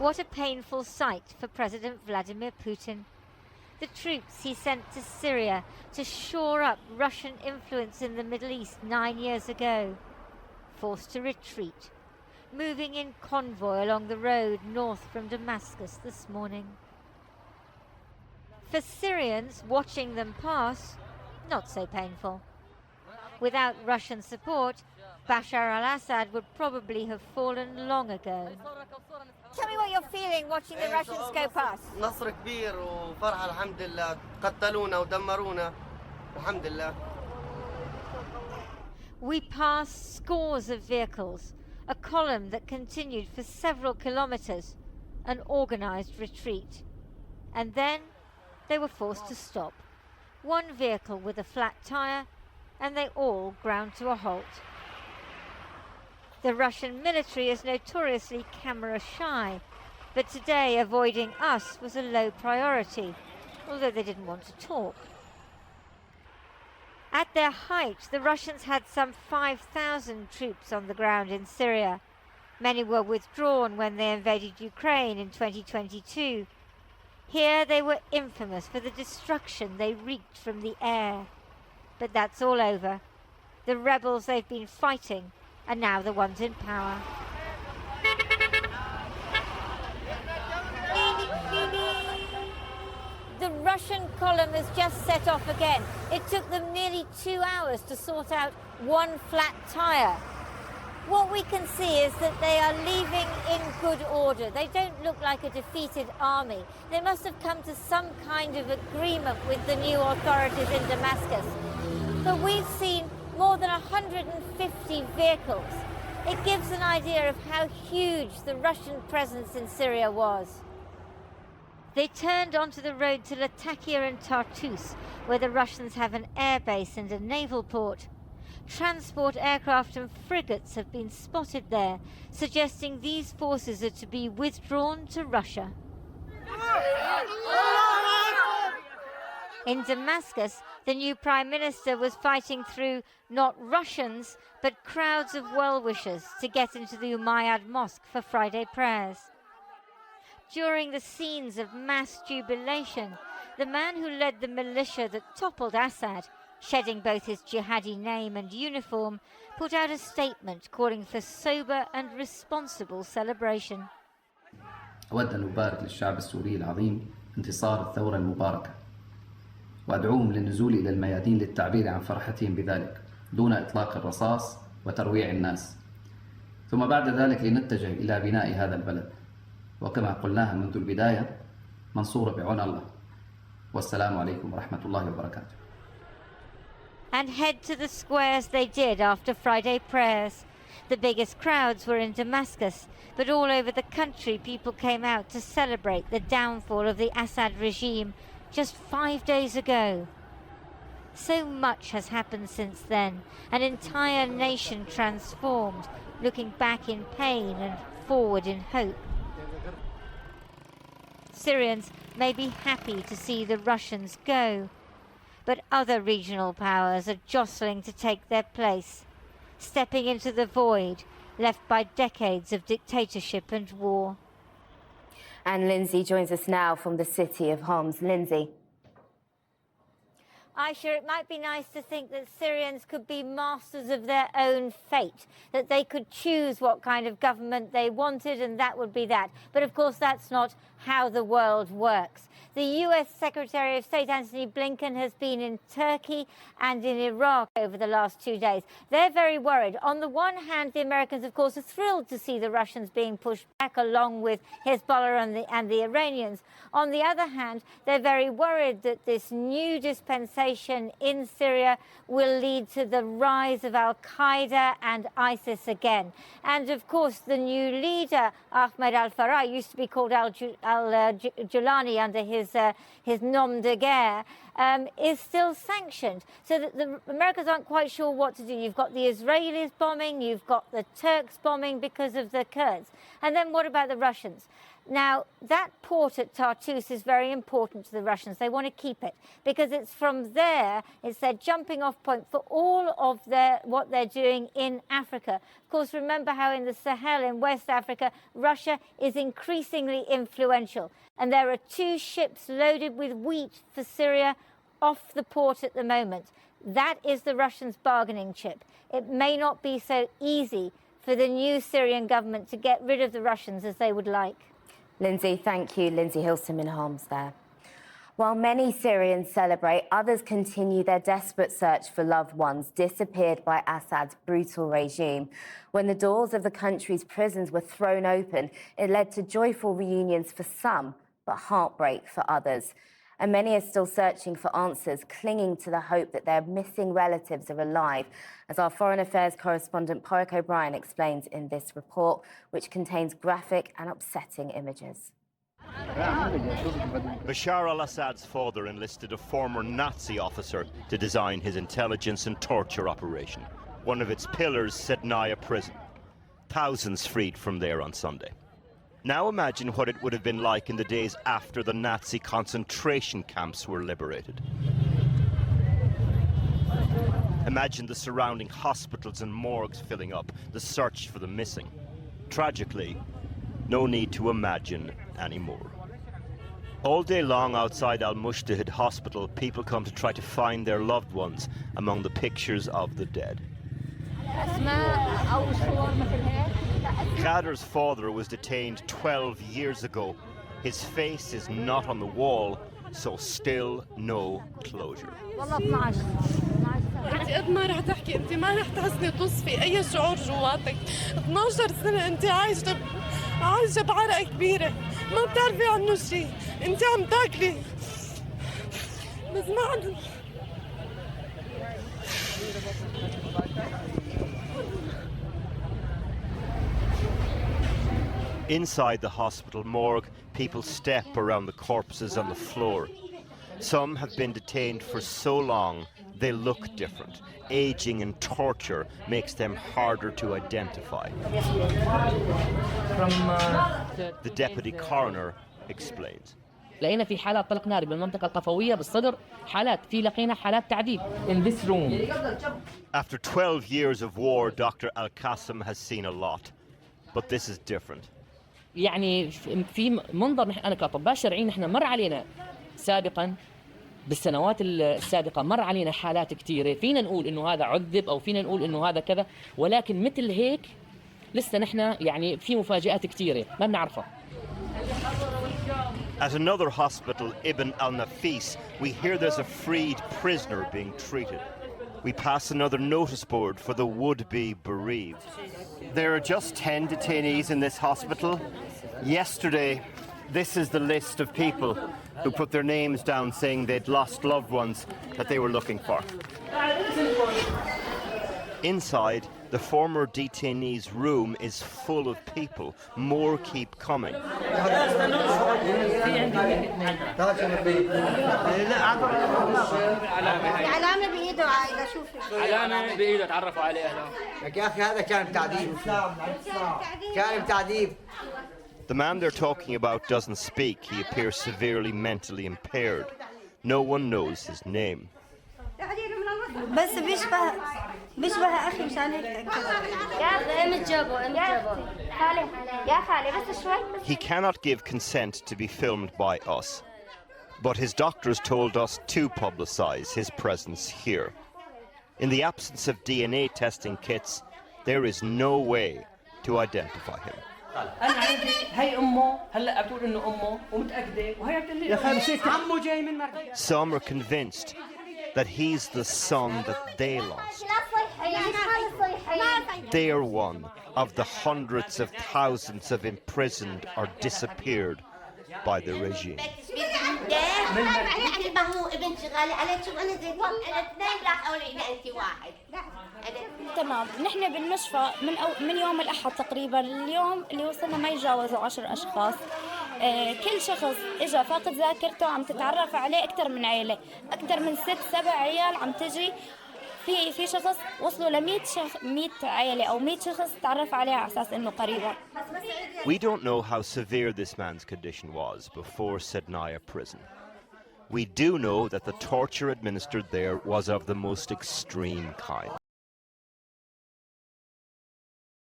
What a painful sight for President Vladimir Putin. The troops he sent to Syria to shore up Russian influence in the Middle East 9 years ago, forced to retreat, moving in convoy along the road north from Damascus this morning. For Syrians watching them pass, not so painful. Without Russian support, Bashar al-Assad would probably have fallen long ago. Tell me what you're feeling watching the Russians go past. نصر كبير وفرحة الحمد لله قتلونا ودمرونا الحمد لله. We passed scores of vehicles, a column that continued for several kilometers, an organized retreat. And then they were forced to stop. One vehicle with a flat tire, and they all ground to a halt. The Russian military is notoriously camera shy, but today avoiding us was a low priority, although they didn't want to talk. At their height, the Russians had some 5,000 troops on the ground in Syria. Many were withdrawn when they invaded Ukraine in 2022. Here they were infamous for the destruction they wreaked from the air. But that's all over. The rebels they've been fighting are now the ones in power. The Russian column has just set off again. It took them nearly 2 hours to sort out one flat tire. What we can see is that they are leaving in good order. They don't look like a defeated army. They must have come to some kind of agreement with the new authorities in Damascus. But we've seen more than 150 vehicles. It gives an idea of how huge the Russian presence in Syria was. They turned onto the road to Latakia and Tartus, where the Russians have an air base and a naval port. Transport aircraft and frigates have been spotted there, suggesting these forces are to be withdrawn to Russia. In Damascus, the new Prime Minister was fighting through not Russians, but crowds of well-wishers to get into the Umayyad Mosque for Friday prayers. During the scenes of mass jubilation, the man who led the militia that toppled Assad, shedding both his jihadi name and uniform, put out a statement calling for sober and responsible celebration. أود أن أبارك للشعب السوري العظيم انتصار الثورة المباركة وأدعوهم للنزول إلى الميادين للتعبير عن فرحتهم بذلك دون إطلاق الرصاص وترويع الناس ثم بعد ذلك لنتجه إلى بناء هذا البلد وكما قلناها منذ البداية منصورة بعون الله والسلام عليكم ورحمة الله وبركاته. And head to the squares they did after Friday prayers. The biggest crowds were in Damascus, but all over the country people came out to celebrate the downfall of the Assad regime just 5 days ago. So much has happened since then, an entire nation transformed, looking back in pain and forward in hope. Syrians may be happy to see the Russians go, but other regional powers are jostling to take their place, stepping into the void left by decades of dictatorship and war. And Lindsay joins us now from the city of Homs. Lindsay. Aisha, it might be nice to think that Syrians could be masters of their own fate, that they could choose what kind of government they wanted and that would be that. But of course, that's not how the world works. The US Secretary of State Antony Blinken has been in Turkey and in Iraq over the last 2 days. They're very worried. On the one hand, the Americans, of course, are thrilled to see the Russians being pushed back along with Hezbollah and the Iranians. On the other hand, they're very worried that this new dispensation in Syria will lead to the rise of Al-Qaeda and ISIS again. And of course, the new leader, Ahmed al-Farah, used to be called al-Julani under his nom de guerre, is still sanctioned. So that the Americans aren't quite sure what to do. You've got the Israelis bombing, you've got the Turks bombing because of the Kurds. And then what about the Russians? Now, that port at Tartus is very important to the Russians. They want to keep it because it's from there, it's their jumping off point for all of what they're doing in Africa. Of course, remember how in the Sahel in West Africa, Russia is increasingly influential. And there are 2 ships loaded with wheat for Syria off the port at the moment. That is the Russians' bargaining chip. It may not be so easy for the new Syrian government to get rid of the Russians as they would like. Lindsay, thank you. Lindsay Hilson in Homs there. While many Syrians celebrate, others continue their desperate search for loved ones disappeared by Assad's brutal regime. When the doors of the country's prisons were thrown open, it led to joyful reunions for some, but heartbreak for others. And many are still searching for answers, clinging to the hope that their missing relatives are alive, as our Foreign Affairs correspondent Porrick O'Brien explains in this report, which contains graphic and upsetting images. Bashar al-Assad's father enlisted a former Nazi officer to design his intelligence and torture operation. One of its pillars, Sednaya prison. Thousands freed from there on Sunday. Now imagine what it would have been like in the days after the Nazi concentration camps were liberated. Imagine the surrounding hospitals and morgues filling up, the search for the missing. Tragically, no need to imagine anymore. All day long outside Al-Mushtahid Hospital, people come to try to find their loved ones among the pictures of the dead. Khader's father was detained 12 years ago. His face is not on the wall, so still no closure. انت قد ما رح تحكي انت ما رح تحسني تصفي اي شعور جواتك 12 سنه انت عايشه بعرقه كبيره ما بتعرفي عنه شيء انت عم تاكلي بس ما عندك. Inside the hospital morgue, people step around the corpses on the floor. Some have been detained for so long they look different. Aging and torture makes them harder to identify. The deputy coroner explains. لقينا في حالات طلق ناري بالمنطقة القفوية بالصدر لقينا حالات تعذيب in this room. After 12 years of war, Dr. Al-Qassem has seen a lot, but this is different. يعني في منظر أنا كأطباء شرعيين إحنا مر علينا سابقاً بالسنوات السابقة مر علينا حالات كثيرة فينا نقول إنه هذا عذب أو فينا نقول إنه هذا كذا ولكن مثل هيك لسه نحن يعني في مفاجآت كثيرة ما بنعرفها. At another hospital, Ibn al-Nafis, we hear there's a freed prisoner being treated. We pass another notice board for the would-be bereaved. There are just 10 detainees in this hospital. Yesterday, this is the list of people who put their names down saying they'd lost loved ones that they were looking for. Inside, the former detainee's room is full of people. More keep coming. The man they're talking about doesn't speak. He appears severely mentally impaired. No one knows his name. He cannot give consent to be filmed by us, but his doctors told us to publicize his presence here. In the absence of DNA testing kits, there is no way to identify him. Some are convinced that he's the son that they lost. They are one of the hundreds of thousands of imprisoned or disappeared by the regime. تمام نحن بالمشفى من يوم الأحد تقريبا اليوم اللي وصلنا ما يتجاوزوا 10 أشخاص. كل شخص إجا فاقد ذاكرته عم تتعرف عليه أكثر من عيلة أكثر من 6-7 عيال عم تجي في شخص وصلوا ل 100 عائلة أو 100 شخص تعرف عليه على أساس إنه قريبه. We don't know how severe this man's condition was before Sednaya prison. We do know that the torture administered there was of the most extreme kind.